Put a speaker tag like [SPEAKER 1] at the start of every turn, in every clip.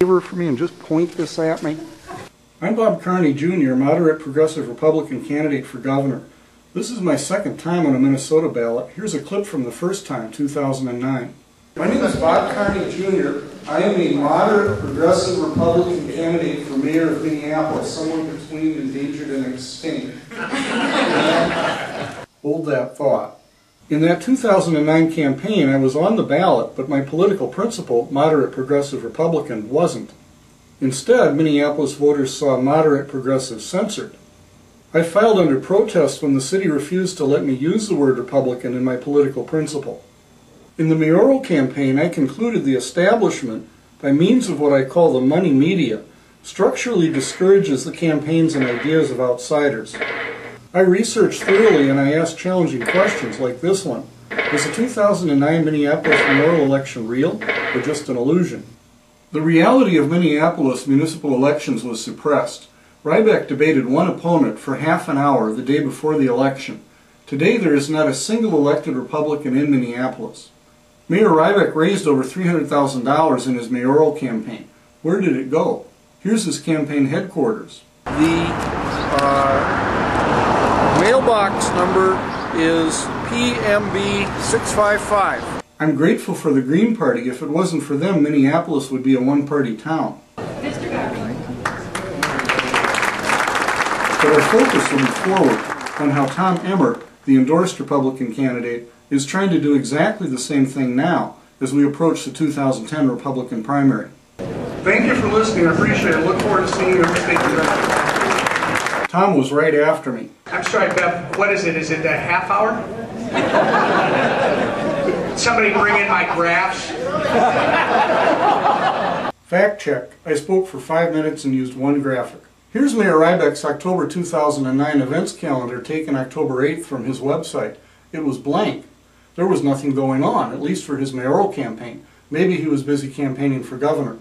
[SPEAKER 1] favor for me and just point this at me? I'm Bob Carney Jr., moderate progressive Republican candidate for governor. This is my second time on a Minnesota ballot. Here's a clip from the first time, 2009. My name is Bob Carney Jr. I am a moderate progressive Republican candidate for mayor of Minneapolis, somewhere between endangered and extinct. Hold that thought. In that 2009 campaign, I was on the ballot, but my political principle, moderate progressive Republican, wasn't. Instead, Minneapolis voters saw moderate progressive censored. I filed under protest when the city refused to let me use the word Republican in my political principle. In the mayoral campaign, I concluded the establishment, by means of what I call the money media, structurally discourages the campaigns and ideas of outsiders. I researched thoroughly and I asked challenging questions like this one. Was the 2009 Minneapolis mayoral election real or just an illusion? The reality of Minneapolis municipal elections was suppressed. Rybeck debated one opponent for half an hour the day before the election. Today there is not a single elected Republican in Minneapolis. Mayor Rybeck raised over $300,000 in his mayoral campaign. Where did it go? Here's his campaign headquarters. The mailbox number is PMB 655. I'm grateful for the Green Party. If it wasn't for them, Minneapolis would be a one-party town. But our focus will be forward on how Tom Emmer, the endorsed Republican candidate, is trying to do exactly the same thing now as we approach the 2010 Republican primary. Thank you for listening. I appreciate it. Look forward to seeing you at the state convention. Tom was right after me.
[SPEAKER 2] I'm sorry, Bev. What is it? Is it a half hour? Somebody bring in my graphs.
[SPEAKER 1] Fact check. I spoke for 5 minutes and used one graphic. Here's Mayor Rybeck's October 2009 events calendar taken October 8th from his website. It was blank. There was nothing going on, at least for his mayoral campaign. Maybe he was busy campaigning for governor.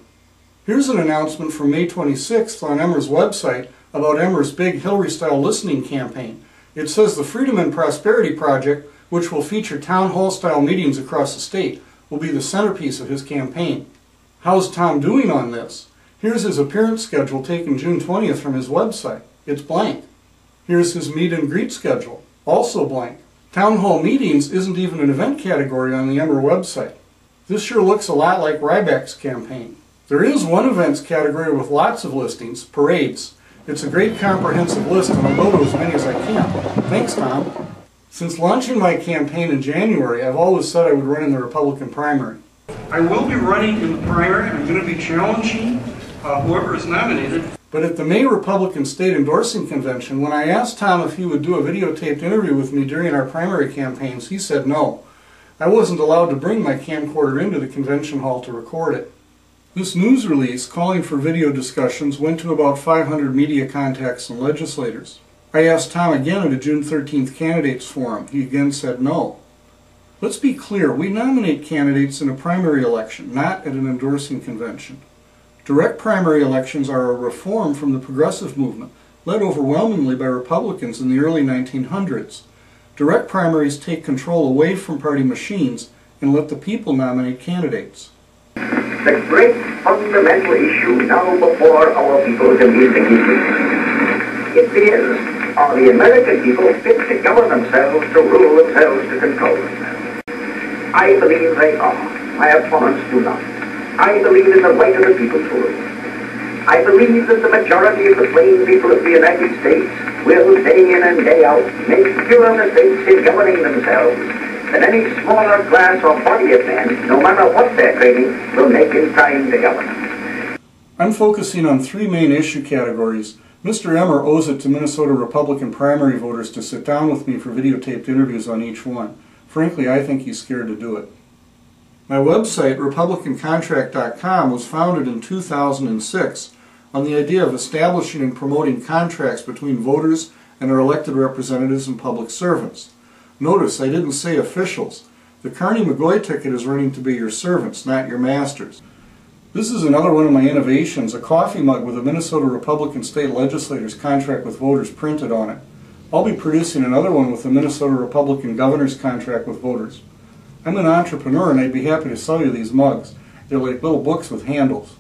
[SPEAKER 1] Here's an announcement from May 26th on Emmer's website about Emmer's big Hillary-style listening campaign. It says the Freedom and Prosperity Project, which will feature town hall-style meetings across the state, will be the centerpiece of his campaign. How's Tom doing on this? Here's his appearance schedule taken June 20th from his website. It's blank. Here's his meet and greet schedule. Also blank. Town hall meetings isn't even an event category on the Emmer website. This sure looks a lot like Rybeck's campaign. There is one events category with lots of listings, parades. It's a great comprehensive list and I'll go to as many as I can. Thanks, Tom. Since launching my campaign in January, I've always said I would run in the Republican primary. I will be running in the primary. I'm going to be challenging whoever is nominated. But at the May Republican State Endorsing Convention, when I asked Tom if he would do a videotaped interview with me during our primary campaigns, he said no. I wasn't allowed to bring my camcorder into the convention hall to record it. This news release calling for video discussions went to about 500 media contacts and legislators. I asked Tom again at a June 13th candidates forum. He again said no. Let's be clear, we nominate candidates in a primary election, not at an endorsing convention. Direct primary elections are a reform from the progressive movement, led overwhelmingly by Republicans in the early 1900s. Direct primaries take control away from party machines and let the people nominate candidates.
[SPEAKER 3] The great fundamental issue now before our people is amazingly clear. It is, are the American people fit to govern themselves, to rule themselves, to control themselves? I believe they are. My opponents do not. I believe in the right of the people to rule. I believe that the majority of the plain people of the United States will, day in and day out, make fewer mistakes in governing themselves than any smaller class or body of men, no matter what their training, will make in trying to govern.
[SPEAKER 1] I'm focusing on three main issue categories. Mr. Emmer owes it to Minnesota Republican primary voters to sit down with me for videotaped interviews on each one. Frankly, I think he's scared to do it. My website, RepublicanContract.com, was founded in 2006 on the idea of establishing and promoting contracts between voters and their elected representatives and public servants. Notice I didn't say officials. The Carney-McGoy ticket is running to be your servants, not your masters. This is another one of my innovations, a coffee mug with a Minnesota Republican state legislator's contract with voters printed on it. I'll be producing another one with the Minnesota Republican governor's contract with voters. I'm an entrepreneur and I'd be happy to sell you these mugs. They're like little books with handles.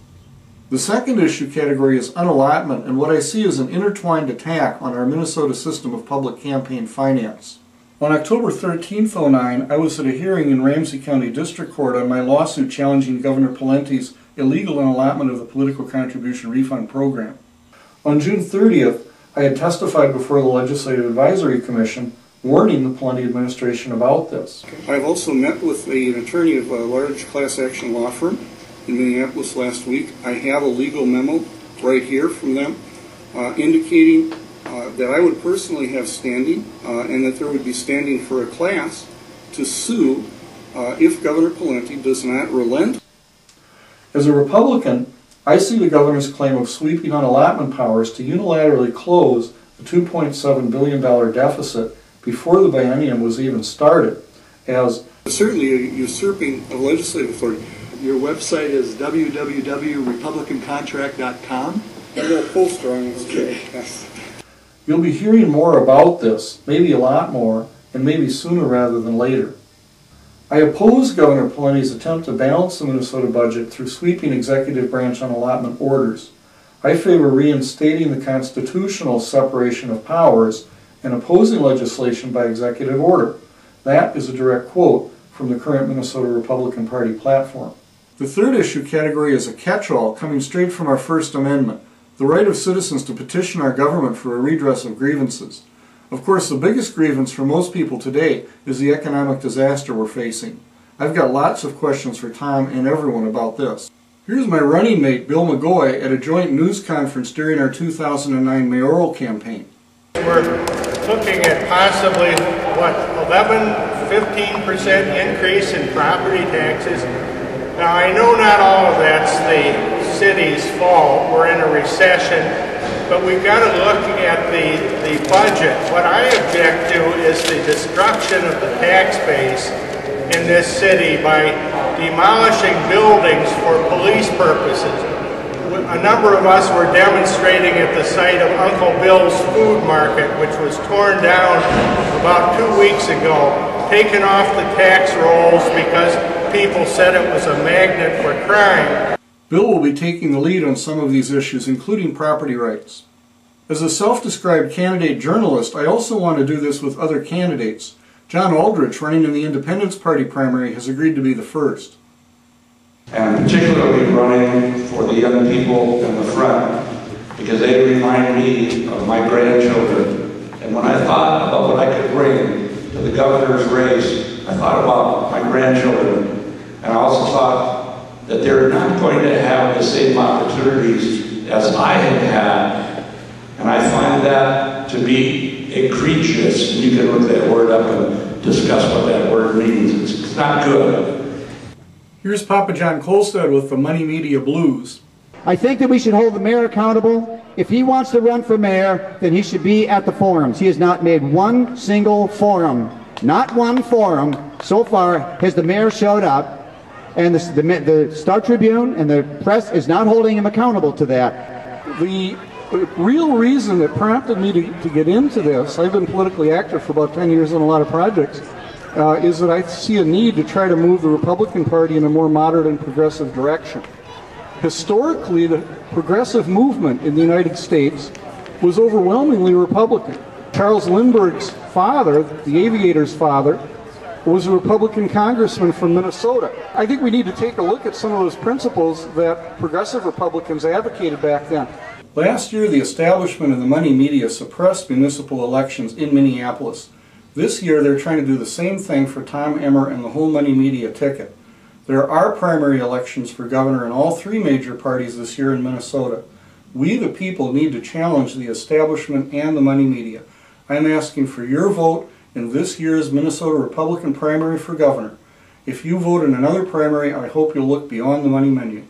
[SPEAKER 1] The second issue category is unallotment, and what I see is an intertwined attack on our Minnesota system of public campaign finance. On October 13, 2009, I was at a hearing in Ramsey County District Court on my lawsuit challenging Governor Palente's illegal unallotment of the political contribution refund program. On June 30th, I had testified before the Legislative Advisory Commission warning the Palente administration about this. I've also met with an attorney of a large class action law firm in Minneapolis last week. I have a legal memo right here from them indicating that I would personally have standing and that there would be standing for a class to sue if Governor Palente does not relent. As a Republican, I see the governor's claim of sweeping unallotment powers to unilaterally close the $2.7 billion deficit before the biennium was even started as certainly a usurping of legislative authority.
[SPEAKER 4] Your website is www.republicancontract.com.
[SPEAKER 1] I got a poster on this. Okay. Yes. You'll be hearing more about this, maybe a lot more, and maybe sooner rather than later. I oppose Governor Palente's attempt to balance the Minnesota budget through sweeping executive branch unallotment orders. I favor reinstating the constitutional separation of powers and opposing legislation by executive order. That is a direct quote from the current Minnesota Republican Party platform. The third issue category is a catch-all coming straight from our First Amendment, the right of citizens to petition our government for a redress of grievances. Of course, the biggest grievance for most people today is the economic disaster we're facing. I've got lots of questions for Tom and everyone about this. Here's my running mate, Bill McGoy, at a joint news conference during our 2009 mayoral campaign.
[SPEAKER 5] We're looking at possibly, 15% increase in property taxes. Now, I know not all of that's the city's fault. We're in a recession, but we've got to look at the budget. What I object to is the destruction of the tax base in this city by demolishing buildings for police purposes. A number of us were demonstrating at the site of Uncle Bill's Food Market, which was torn down about 2 weeks ago, taken off the tax rolls because people said it was a magnet for crime.
[SPEAKER 1] Bill will be taking the lead on some of these issues, including property rights. As a self-described candidate journalist, I also want to do this with other candidates. John Aldrich, running in the Independence Party primary, has agreed to be the first.
[SPEAKER 6] And particularly running for the young people in the front, because they remind me of my grandchildren. And when I thought about what I could bring to the governor's race, I thought about my grandchildren. And I also thought that they're not going to have the same opportunities as I have had. And I find that to be egregious. You can look that word up and discuss what that word means. It's not good.
[SPEAKER 1] Here's Papa John Kolstad with the Money Media Blues.
[SPEAKER 7] I think that we should hold the mayor accountable. If he wants to run for mayor, then he should be at the forums. He has not made one single forum, not one forum so far has the mayor showed up, and the Star Tribune and the press is not holding him accountable to that.
[SPEAKER 1] The real reason that prompted me to get into this, I've been politically active for about 10 years on a lot of projects, is that I see a need to try to move the Republican Party in a more moderate and progressive direction. Historically, the progressive movement in the United States was overwhelmingly Republican. Charles Lindbergh's father, the aviator's father, was a Republican congressman from Minnesota. I think we need to take a look at some of those principles that progressive Republicans advocated back then. Last year, the establishment of the money media suppressed municipal elections in Minneapolis. This year, they're trying to do the same thing for Tom Emmer and the whole money media ticket. There are primary elections for governor in all three major parties this year in Minnesota. We, the people, need to challenge the establishment and the money media. I'm asking for your vote in this year's Minnesota Republican primary for governor. If you vote in another primary, I hope you'll look beyond the money menu.